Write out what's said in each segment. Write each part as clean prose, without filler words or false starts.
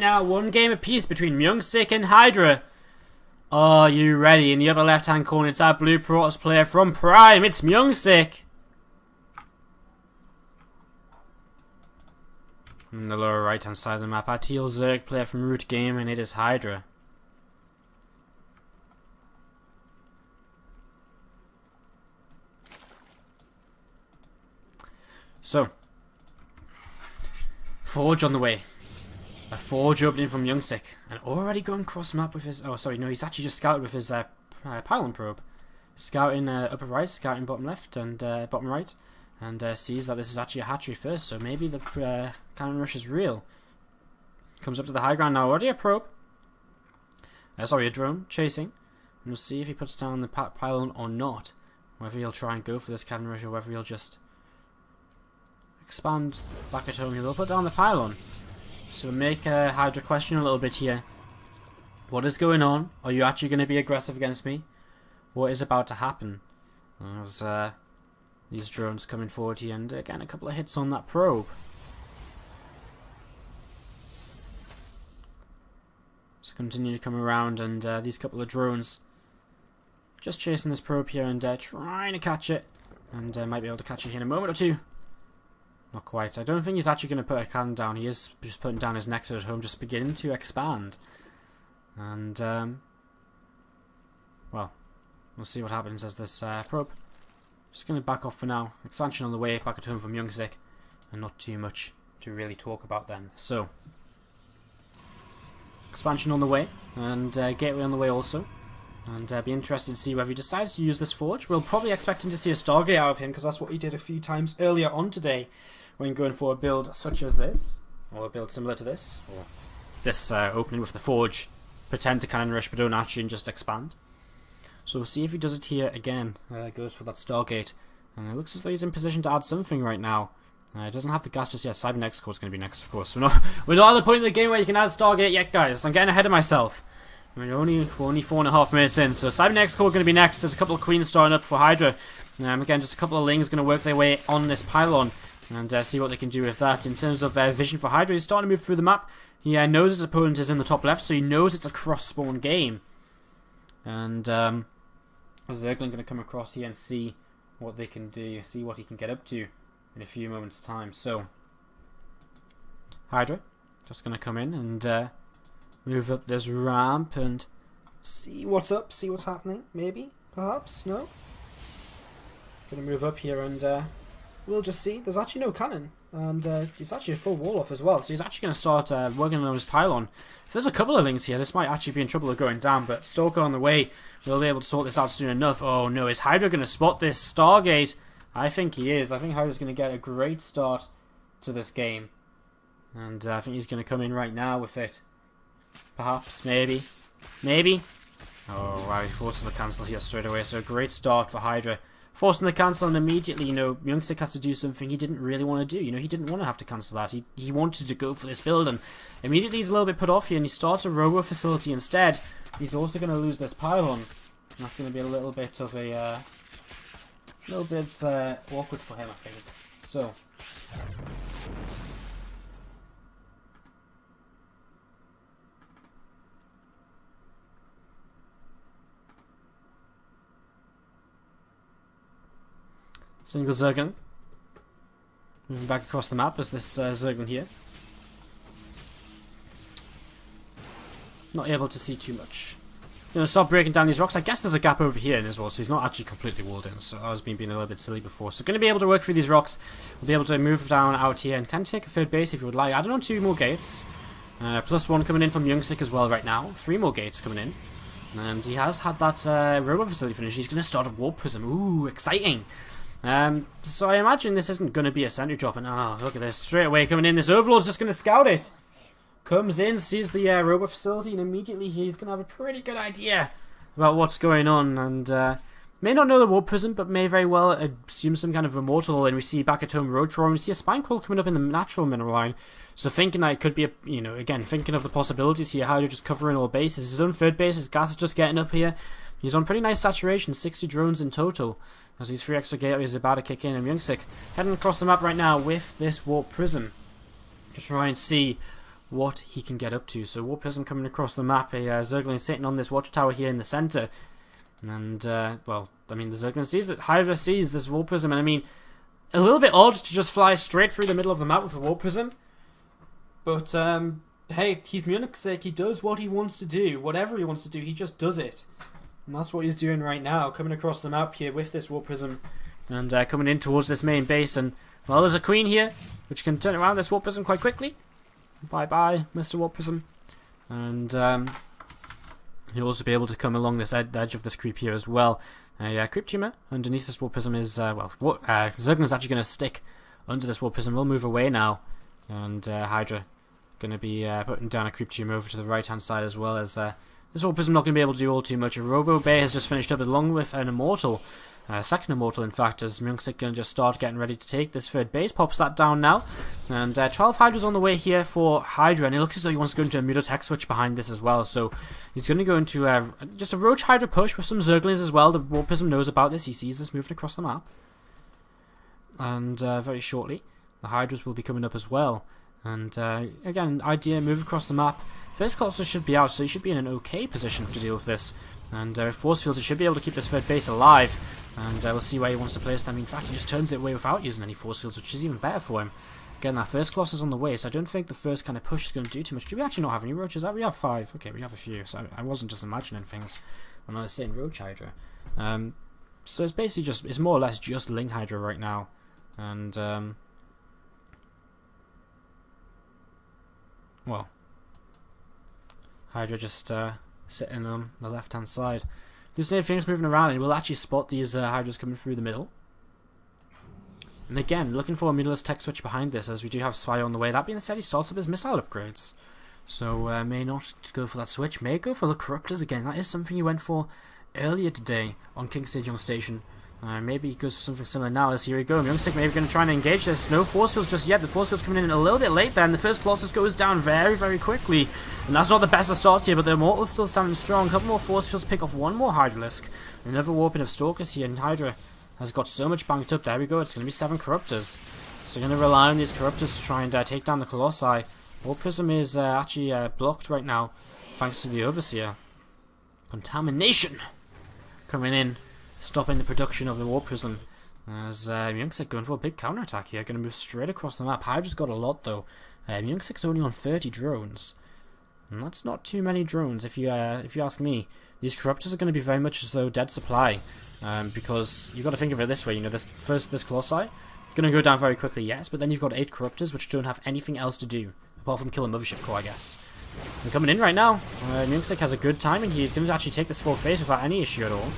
now. One game apiece between MyuNgSiK and Hydra. Are you ready? In the upper left hand corner, it's our blue Protoss player from Prime. It's MyuNgSiK. In the lower right hand side of the map, our teal Zerg player from Root Game, and it is Hydra. So, Forge on the way. A Forge opening from MyuNgSiK, and already going cross map with his. Oh, sorry, no, he's actually just scouted with his pylon probe, scouting upper right, scouting bottom left, and bottom right, and sees that this is actually a hatchery first. So maybe the cannon rush is real. Comes up to the high ground now. Already a probe. Sorry, a drone chasing. And we'll see if he puts down the pylon or not. Whether he'll try and go for this cannon rush or whether he'll just expand back at home. He will put down the pylon. So make Hydra question a little bit here. What is going on? Are you actually going to be aggressive against me? What is about to happen? As these drones coming forward here, and again a couple of hits on that probe. So continue to come around, and these couple of drones just chasing this probe here and trying to catch it, and might be able to catch it here in a moment or two. Not quite. I don't think he's actually going to put a cannon down. He is just putting down his nexus at home, just beginning to expand. And, well, we'll see what happens as this probe. Just going to back off for now. Expansion on the way, back at home from MyuNgSiK. And not too much to really talk about then. So, expansion on the way, and gateway on the way also. And be interested to see whether he decides to use this Forge. We'll probably expect him to see a Stargate out of him, because that's what he did a few times earlier on today when going for a build such as this, or a build similar to this, or this opening with the Forge. Pretend to cannon rush but don't actually just expand. So we'll see if he does it here again. Goes for that Stargate, and it looks as though he's in position to add something right now. He doesn't have the gas just yet. Cybernex core is going to be next, of course. We're not at the point in the game where you can add Stargate yet, guys. I'm getting ahead of myself. We're only 4.5 minutes in, so Cybernex core going to be next. There's a couple of queens starting up for Hydra. Again, just a couple of lings going to work their way on this pylon and see what they can do with that. In terms of vision for Hydra, he's starting to move through the map. He knows his opponent is in the top left, so he knows it's a cross-spawn game. And Zergling going to come across here and see what they can do, see what he can get up to in a few moments' time. So, Hydra just going to come in and move up this ramp and see what's up, see what's happening, maybe, perhaps, no? Gonna move up here and we'll just see. There's actually no cannon, and it's actually a full wall off as well, so he's actually going to start working on his pylon. If there's a couple of links here, this might actually be in trouble of going down, but Stalker on the way, we'll be able to sort this out soon enough. Oh no, is Hydra going to spot this Stargate? I think he is. I think Hydra's going to get a great start to this game, and I think he's going to come in right now with it. Perhaps, maybe. Oh wow, he forces the cancel here straight away, so a great start for Hydra. Forcing the cancel, and immediately, MyuNgSiK has to do something he didn't really want to do. He didn't want to have to cancel that. He wanted to go for this build, and immediately he's a little bit put off here, and he starts a robo facility instead. He's also going to lose this pylon, and that's going to be a little bit of a awkward for him, I think. So, single Zergling. Moving back across the map as this Zergling here. Not able to see too much. Gonna start breaking down these rocks. I guess there's a gap over here in as well, so he's not actually completely walled in. So I was being a little bit silly before. So gonna be able to work through these rocks. We'll be able to move down out here and can take a third base if you would like. Adding on 2 more gates. +1 coming in from MyuNgSiK as well right now. 3 more gates coming in. And he has had that robot facility finished. He's gonna start a warp prism. Ooh, exciting. So I imagine this isn't going to be a sentry drop, and oh, look at this, straight away coming in, this Overlord's just going to scout it. Comes in, sees the robot facility, and immediately he's going to have a pretty good idea about what's going on, and may not know the warp prism, but may very well assume some kind of immortal, and we see back at home Roadtroll, and we see a spine coil coming up in the natural mineral line, so thinking that it could be a, again, thinking of the possibilities here, how you're just covering all bases. His own third base, his gas is just getting up here. He's on pretty nice saturation, 60 drones in total, as these 3 extra gateways are about to kick in, and MyuNgSiK heading across the map right now with this warp prism to try and see what he can get up to. So Warp Prism coming across the map, a Zergling sitting on this watchtower here in the center. And, well, I mean, the Zergling sees it. Hydra sees this Warp Prism, and I mean, a little bit odd to just fly straight through the middle of the map with a Warp Prism. But, hey, he's MyuNgSiK. He does what he wants to do. Whatever he wants to do, he just does it. And that's what he's doing right now, coming across the map here with this Warp Prism. And coming in towards this main base. And, well, there's a Queen here, which can turn around this Warp Prism quite quickly. Bye-bye, Mr. Warp Prism. And, he'll also be able to come along this edge of this creep here as well. Yeah, Creep Tumor underneath this Warp Prism is, Zergling's actually going to stick under this Warp Prism. We'll move away now. And Hydra going to be putting down a Creep Tumor over to the right-hand side as well, as this Warp Prism not going to be able to do all too much. A Robo Bay has just finished up along with an Immortal. Second Immortal, in fact, as MyuNgSiK going to just start getting ready to take this third base. Pops that down now. And 12 Hydras on the way here for Hydra. And it looks as though he wants to go into a Muto-Tech switch behind this as well. So he's going to go into just a Roach Hydra push with some Zerglings as well. The Warp Prism knows about this. He sees this moving across the map. And very shortly, the Hydras will be coming up as well. And again, idea, move across the map. First Colossus should be out, so he should be in an okay position to deal with this. And Force Fields, he should be able to keep this third base alive. And we'll see where he wants to place them. In fact, he just turns it away without using any Force Fields, which is even better for him. Again, that first Colossus on the way, so I don't think the first kind of push is going to do too much. Do we actually not have any Roaches? We have 5. Okay, we have a few, so I wasn't just imagining things when I was saying Roach Hydra. So it's basically just, it's more or less just Link Hydra right now. And, well, Hydra just sitting on the left-hand side. Hallucinated things moving around, and we'll actually spot these Hydras coming through the middle. And again, looking for a Muto-Tech switch behind this, as we do have Spire on the way. That being said, he starts with his missile upgrades. So may not go for that switch, may go for the Corruptors again. That is something he went for earlier today on King Stadium Station. Maybe he goes for something similar now, as here we go. MyuNgSiK maybe going to try and engage this. No Force Fields just yet. The Force Fields coming in a little bit late there, and the first Colossus goes down very, very quickly. And that's not the best of starts here, but the Immortal's still standing strong. A couple more Force Fields pick off one more Hydralisk. Another warping of Stalkers here, and Hydra has got so much banked up. There we go. It's going to be 7 Corruptors. So going to rely on these Corruptors to try and take down the Colossi. Warp Prism is actually blocked right now, thanks to the Overseer. Contamination coming in, stopping the production of the Warp Prism. As MyuNgSiK going for a big counterattack here, going to move straight across the map. Hydra's got a lot though. MyuNgSiK's only on 30 drones, and that's not too many drones if you ask me. These Corruptors are going to be very much as though dead supply, because you've got to think of it this way. You know, this Colossi going to go down very quickly, yes, but then you've got 8 Corruptors which don't have anything else to do apart from kill a Mothership Core, I guess. They're coming in right now. MyuNgSiK has a good timing. He's going to actually take this 4th base without any issue at all.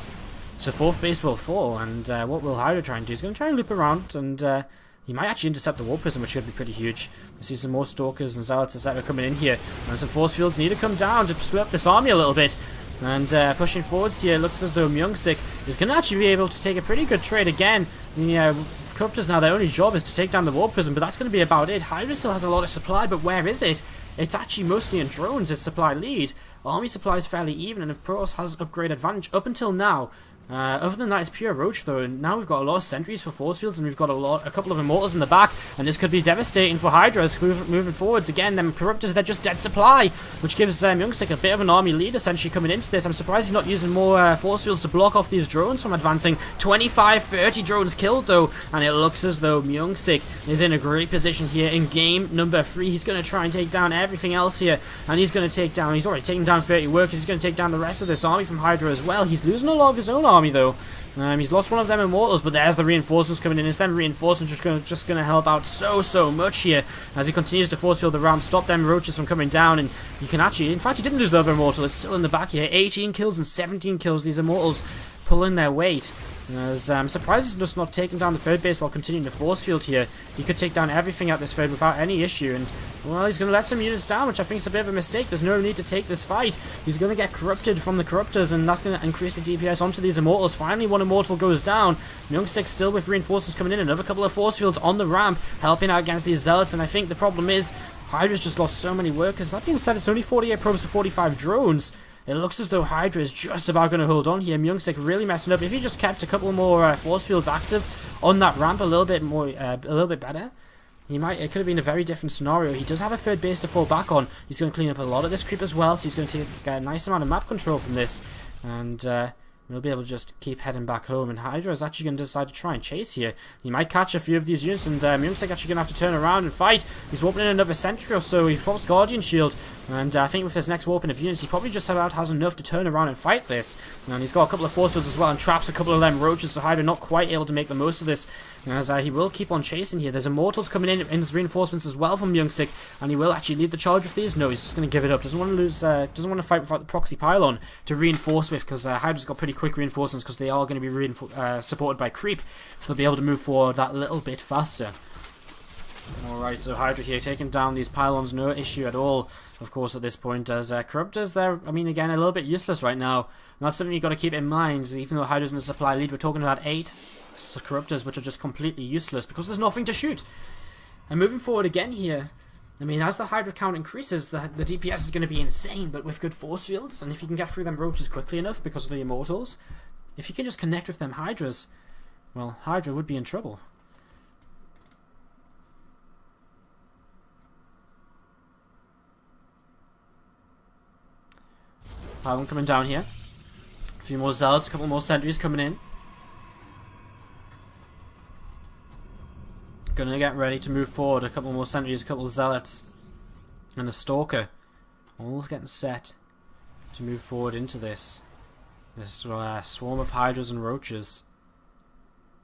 So 4th base will fall, and what will Hydra try and do? He's going to try and loop around, and he might actually intercept the Warp Prism, which should be pretty huge. We see some more Stalkers and Zealots, etc. coming in here, and some Force Fields need to come down to split up this army a little bit. And pushing forwards here, it looks as though MyuNgSiK is going to actually be able to take a pretty good trade again. The Corruptors now, their only job is to take down the Warp Prism, but that's going to be about it. Hydra still has a lot of supply, but where is it? It's actually mostly in drones, his supply lead. Army supply is fairly even, and of course has upgrade advantage up until now. Other than that, it's pure Roach though, and now we've got a lot of sentries for Force Fields, and we've got a couple of Immortals in the back, and this could be devastating for Hydra as moving forwards. Again, them Corruptors, they're just dead supply, which gives MyuNgSiK a bit of an army lead essentially coming into this. I'm surprised he's not using more Force Fields to block off these drones from advancing. 25-30 drones killed though, and it looks as though MyuNgSiK is in a great position here in game number 3. He's going to try and take down everything else here, and he's going to take down, he's already taken down 30 workers, he's going to take down the rest of this army from Hydra as well. He's losing a lot of his own army though. He's lost one of them Immortals, but there's the reinforcements coming in. It's them reinforcements just going to help out so much here as he continues to force field the ramp, stop them Roaches from coming down, and you can actually, in fact, he didn't lose the other Immortal. It's still in the back here. 18 kills and 17 kills. These Immortals pulling their weight. As I'm surprised he's just not taking down the 3rd base while continuing to force field here. He could take down everything at this 3rd without any issue, and well, he's going to let some units down, which I think is a bit of a mistake. There's no need to take this fight. He's going to get corrupted from the Corruptors, and that's going to increase the DPS onto these Immortals. Finally, one Immortal goes down. MyuNgSiK still with reinforcements coming in. Another couple of force fields on the ramp, helping out against these Zealots, and I think the problem is Hydra's just lost so many workers. That being said, it's only 48 probes to 45 drones. It looks as though Hydra is just about going to hold on here. MyuNgSiK really messing up. If he just kept a couple more force fields active on that ramp a little bit better, It could have been a very different scenario. He does have a third base to fall back on. He's going to clean up a lot of this creep as well, so he's going to take a nice amount of map control from this. And we'll be able to just keep heading back home. And Hydra is actually going to decide to try and chase here. He might catch a few of these units, and MyuNgSiK actually going to have to turn around and fight. He's warping in another sentry or so. He swaps Guardian Shield. And I think with this next warping of units, he probably just about has enough to turn around and fight this. And he's got a couple of force fields as well, and traps a couple of them roaches, so Hydra not quite able to make the most of this. As he will keep on chasing here. There's Immortals coming in his reinforcements as well from MyuNgSiK, and he will actually lead the charge with these. No, he's just going to give it up. Doesn't want to lose. Doesn't want to fight without the proxy pylon to reinforce with, because Hydra's got pretty quick reinforcements, because they are going to be supported by creep, so they'll be able to move forward that little bit faster. Alright, so Hydra here taking down these pylons, no issue at all, of course, at this point, as Corruptors, they're, I mean, again, a little bit useless right now. And that's something you've got to keep in mind. Even though Hydra's in the supply lead, we're talking about 8 Corruptors, which are just completely useless, because there's nothing to shoot. And moving forward again here, I mean, as the Hydra count increases, the DPS is going to be insane, but with good force fields, and if you can get through them roaches quickly enough because of the Immortals, if you can just connect with them Hydras, well, Hydra would be in trouble. Pylon coming down here. A few more Zealots, a couple more sentries coming in. Gonna get ready to move forward. A couple more sentries, a couple of Zealots, and a Stalker. All getting set to move forward into this. This swarm of Hydras and Roaches.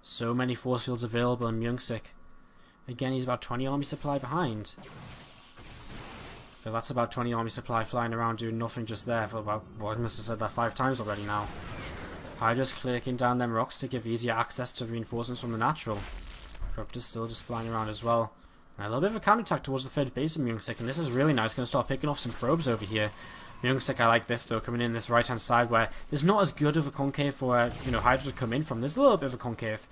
So many force fields available in MyuNgSiK. Again, he's about 20 army supply behind. So that's about 20 army supply flying around doing nothing just there for about, well, I must have said that 5 times already now. Hydra's clicking down them rocks to give easier access to reinforcements from the natural. Corruptor's still just flying around as well. And a little bit of a counterattack towards the third base of MyuNgSiK, and this is really nice. Going to start picking off some probes over here. MyuNgSiK, I like this though, coming in this right hand side where there's not as good of a concave for Hydra to come in from. There's a little bit of a concave.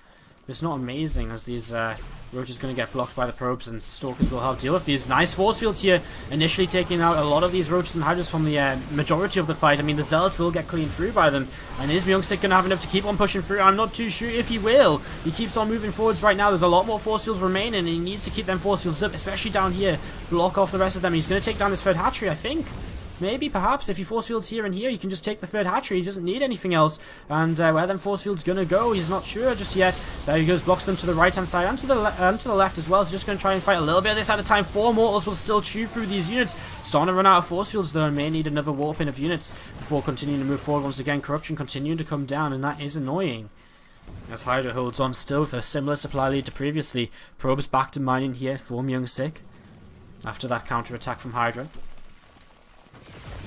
It's not amazing, as these roaches are going to get blocked by the probes, and Stalkers will help deal with these nice force fields here, initially taking out a lot of these roaches and Hydras from the majority of the fight. I mean, the Zealots will get cleaned through by them, and is MyuNgSiK going to have enough to keep on pushing through? I'm not too sure if he will. He keeps on moving forwards right now. There's a lot more force fields remaining, and he needs to keep them force fields up, especially down here. Block off the rest of them. He's going to take down this third hatchery, I think. Maybe, perhaps, if he force fields here and here, he can just take the third hatchery. He doesn't need anything else. And where them force fields gonna go, he's not sure just yet. There he goes, blocks them to the right-hand side and to the left as well. He's just gonna try and fight a little bit of this at a time. 4 mortals will still chew through these units. Starting to run out of force fields though, and may need another warping of units before continuing to move forward. Once again, corruption continuing to come down, and that is annoying. As Hydra holds on still with a similar supply lead to previously. Probes back to mining here for MyuNgSiK after that counter-attack from Hydra.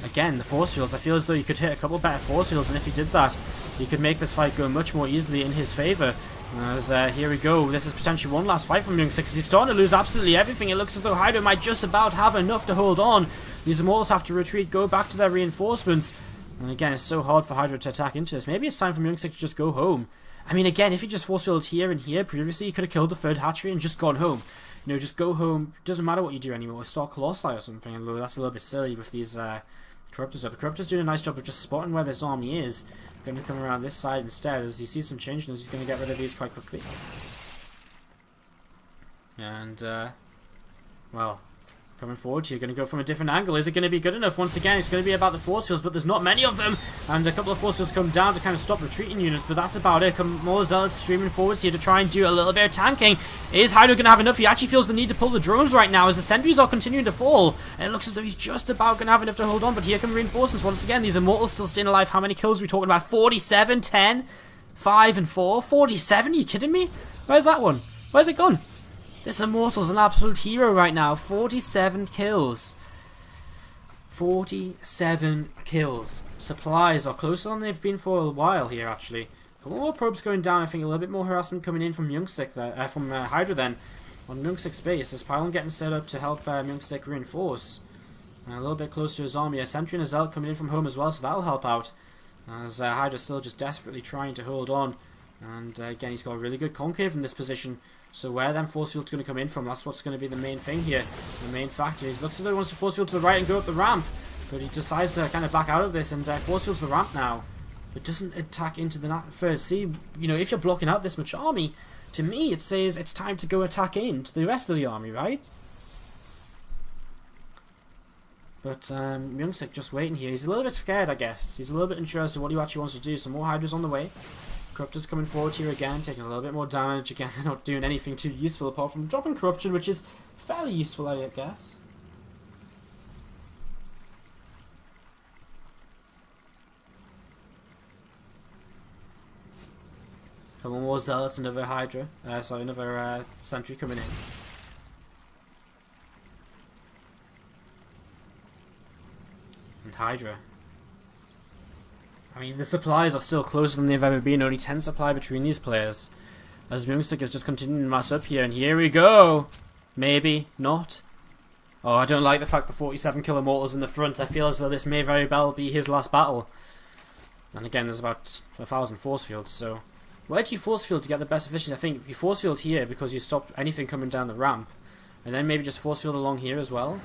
Again, the force fields, I feel as though you could hit a couple better force fields, and if he did that, he could make this fight go much more easily in his favour. As here we go, this is potentially one last fight from MyuNgSiK, because he's starting to lose absolutely everything. It looks as though Hydra might just about have enough to hold on. These Immortals have to retreat, go back to their reinforcements. And again, it's so hard for Hydra to attack into this. Maybe it's time for MyuNgSiK to just go home. I mean, again, if he just force fielded here and here previously, he could have killed the third hatchery and just gone home. You know, just go home. Doesn't matter what you do anymore. Start Colossi or something, although that's a little bit silly with these Corruptors up. Corruptor's doing a nice job of just spotting where this army is. Going to come around this side instead. As he sees some changes, he's going to get rid of these quite quickly. And, well, coming forward here, going to go from a different angle. Is it going to be good enough? Once again, it's going to be about the force fields, but there's not many of them. And a couple of force fields come down to kind of stop retreating units, but that's about it. More Zealots streaming forwards here to try and do a little bit of tanking. Is Hydra going to have enough? He actually feels the need to pull the drones right now as the sentries are continuing to fall. And it looks as though he's just about going to have enough to hold on, but here come reinforcements once again. These Immortals still staying alive. How many kills are we talking about? 47, 10, 5 and 4? 47? Are you kidding me? Where's that one? Where's it gone? This Immortal's an absolute hero right now. 47 kills. 47 kills. Supplies are closer than they've been for a while here, actually. A couple more probes going down. I think a little bit more harassment coming in from MyuNgSiK there, from Hydra then. On MyuNgSiK's base. There's Pylon getting set up to help MyuNgSiK reinforce. And a little bit close to his army. A sentry and a Zealot coming in from home as well, so that'll help out. As Hydra's still just desperately trying to hold on. And again, he's got a really good concave in this position. So where them force fields going to come in from, that's what's going to be the main thing here. The main factor. He looks as though he wants to force field to the right and go up the ramp. But he decides to kind of back out of this and force fields the ramp now. But doesn't attack into the third. See, you know, if you're blocking out this much army, to me, it says it's time to go attack into the rest of the army, right? But MyuNgSiK just waiting here. He's a little bit scared, I guess. He's a little bit unsure as to what he actually wants to do. Some more Hydras on the way. Corruptor's coming forward here again, taking a little bit more damage. Again, they're not doing anything too useful apart from dropping Corruption, which is fairly useful, I guess. Come on, more Zealots, another Hydra. Sorry, another Sentry coming in. And Hydra. I mean, the supplies are still closer than they've ever been. Only 10 supply between these players. As MyuNgSiK is just continuing to mass up here, and here we go! Maybe not. Oh, I don't like the fact the 47 killer mortals in the front. I feel as though this may very well be his last battle. And again, there's about 1,000 force fields, so... Where do you force field to get the best efficiency? I think you force field here because you stop anything coming down the ramp. And then maybe just force field along here as well.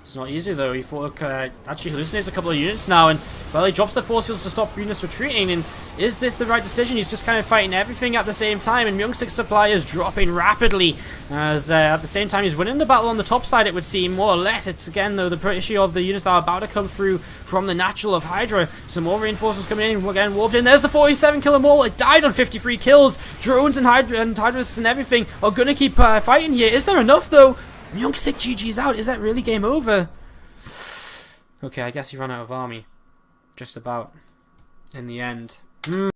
It's not easy though. He actually hallucinates a couple of units now, and well, he drops the force fields to stop units retreating. And is this the right decision? He's just kind of fighting everything at the same time, and MyuNgSiK's supply is dropping rapidly. As at the same time he's winning the battle on the top side, it would seem, more or less. It's again though the issue of the units that are about to come through from the natural of Hydra. Some more reinforcements coming in. We're getting warped in. There's the 47 killer mortal. It died on 53 kills. Drones and Hydralisks and everything are gonna keep fighting here. Is there enough though? MyuNgSiK GG's out. Is that really game over? Okay, I guess he ran out of army. Just about. In the end.